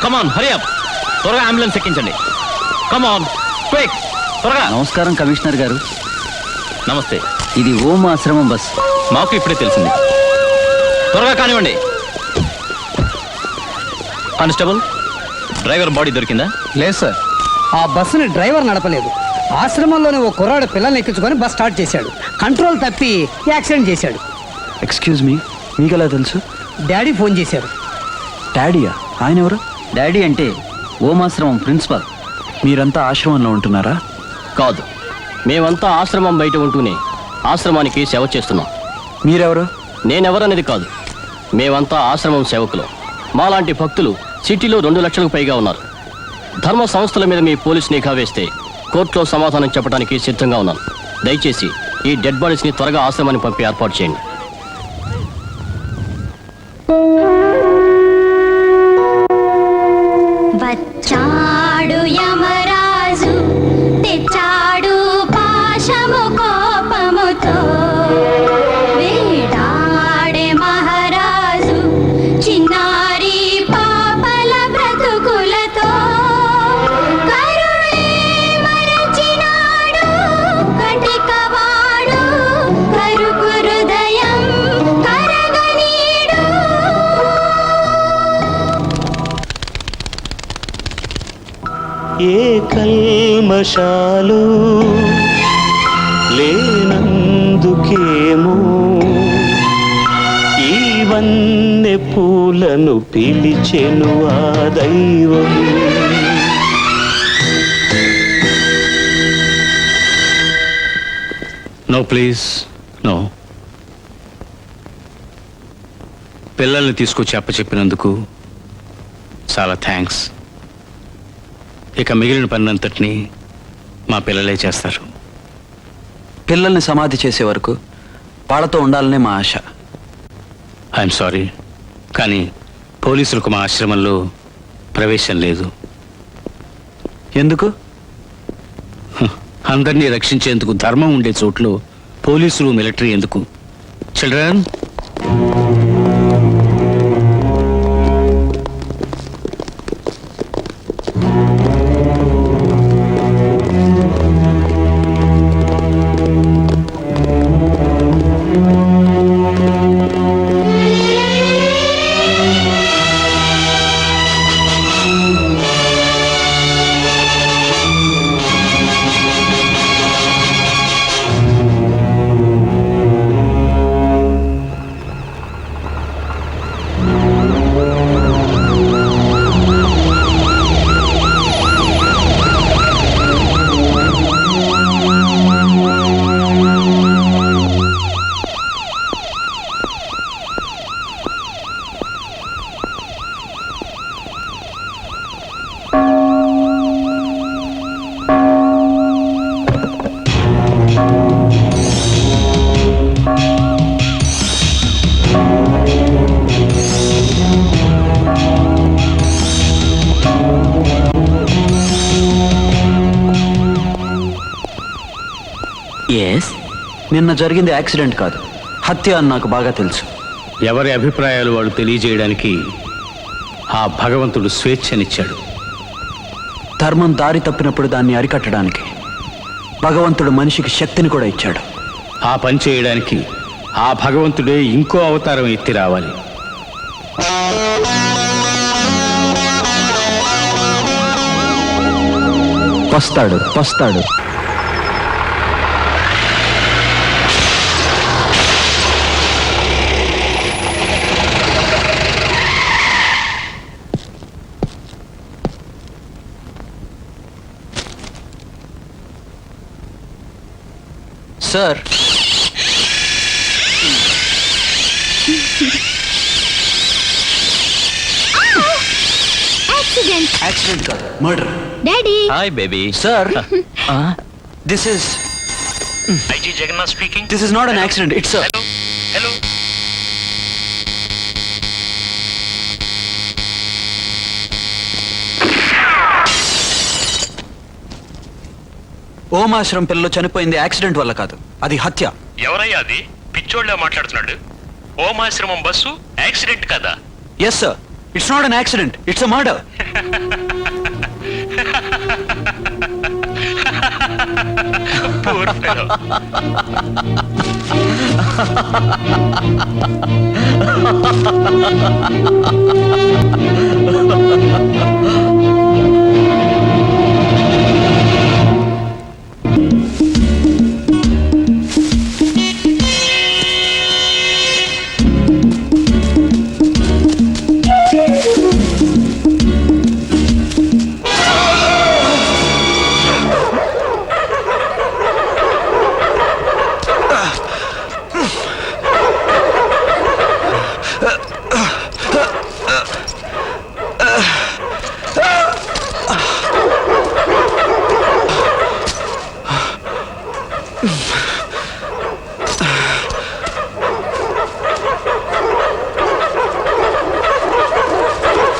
కమాన్ Hari up. త్వరగా ambulance ఎక్కించండి. Come on quick, త్వరగా. నమస్కారం కమిషనర్ గారు. నమస్తే. ఇది ఓం ఆశ్రమం బస్. మాకు ఇప్పుడే తెలిసింది. త్వరగా కానివ్వండి. కానిస్టేబుల్, డ్రైవర్ బాడీ దొరికిందా? లేదు సార్, ఆ బస్సుని డ్రైవర్ నడపలేదు. ఆశ్రమంలోనే ఓ కుర్రాడు పిల్లల్ని ఎక్కించుకొని బస్ స్టార్ట్ చేశాడు. కంట్రోల్ తప్పి యాక్సిడెంట్ చేశాడు. ఎక్స్క్యూజ్ మీ, మీకెలా తెలుసు? డాడీ ఫోన్ చేశారు. డాడీయా? ఆయన ఎవరు? డాడీ అంటే ఓం ఆశ్రమం ప్రిన్సిపల్. మీరంతా ఆశ్రమంలో ఉంటున్నారా? కాదు, మేమంతా ఆశ్రమం బయట ఉంటూనే ఆశ్రమానికి సేవ చేస్తున్నాం. మీరెవరు? నేనెవరనేది కాదు, మేమంతా ఆశ్రమం సేవకులు. మాలాంటి భక్తులు సిటీలో 2 లక్షలకు పైగా ఉన్నారు. ధర్మ సంస్థల మీద మీ పోలీస్ నిఘా వేస్తే కోర్టులో సమాధానం చెప్పడానికి సిద్ధంగా ఉన్నాను. దయచేసి ఈ డెడ్ బాడీస్ని త్వరగా ఆశ్రమానికి పంపి ఏర్పాటు చేయండి. వచ్చాడు యమరాజు, తెచ్చాడు పాశము కోపముతో, వేటాడే మహారాజు చిన్నారి పాపల బ్రతుకులతో. కరుణే మరచినాడు కటికవాడు, కరుకు హృదయం కరగనీడు. ఏ కల్మషాలు లేనందుకేమో ఈ వన్నె పూలను పిలిచెను ఆ దైవం. No please no. పిల్లల్ని తీసుకొచ్చి అప్పచెప్పినందుకు చాలా థ్యాంక్స్. ఇక మిగిలిన పనంతటినీ మా పిల్లలే చేస్తారు. పిల్లల్ని సమాధి చేసే వరకు వాళ్ళతో ఉండాలనే మా ఆశ. ఐఎమ్ సారీ, కానీ పోలీసులకు మా ఆశ్రమంలో ప్రవేశం లేదు. ఎందుకు? అందరినీ రక్షించేందుకు ధర్మం ఉండే చోట్లో పోలీసులు మిలిటరీ ఎందుకు? చిల్డ్రన్, నిన్న జరిగింది యాక్సిడెంట్ కాదు, హత్య అని నాకు బాగా తెలుసు. ఎవరి అభిప్రాయాలు వాళ్ళు తెలియజేయడానికి ఆ భగవంతుడు స్వేచ్ఛనిచ్చాడు. ధర్మం దారి తప్పినప్పుడు దాన్ని అరికట్టడానికి భగవంతుడు మనిషికి శక్తిని కూడా ఇచ్చాడు. ఆ పని చేయడానికి ఆ భగవంతుడే ఇంకో అవతారం ఎత్తి రావాలి. వస్తాడు వస్తాడు. సార్, యాక్సిడెంట్ కాదు, murder. Daddy, hi baby. Sir, this is IG Jagannath speaking. This is not an accident, it's Hello. ఓమాశ్రమం పిల్లలు చనిపోయింది యాక్సిడెంట్ వల్ల కాదు, అది హత్య. ఎవరయ్యా అది? పిచ్చోళ్ళ మాట్లాడుతున్నాడు. ఓమాశ్రమం బస్సు యాక్సిడెంట్ కదా? Yes sir, it's not an accident, it's a murder. Poor fellow.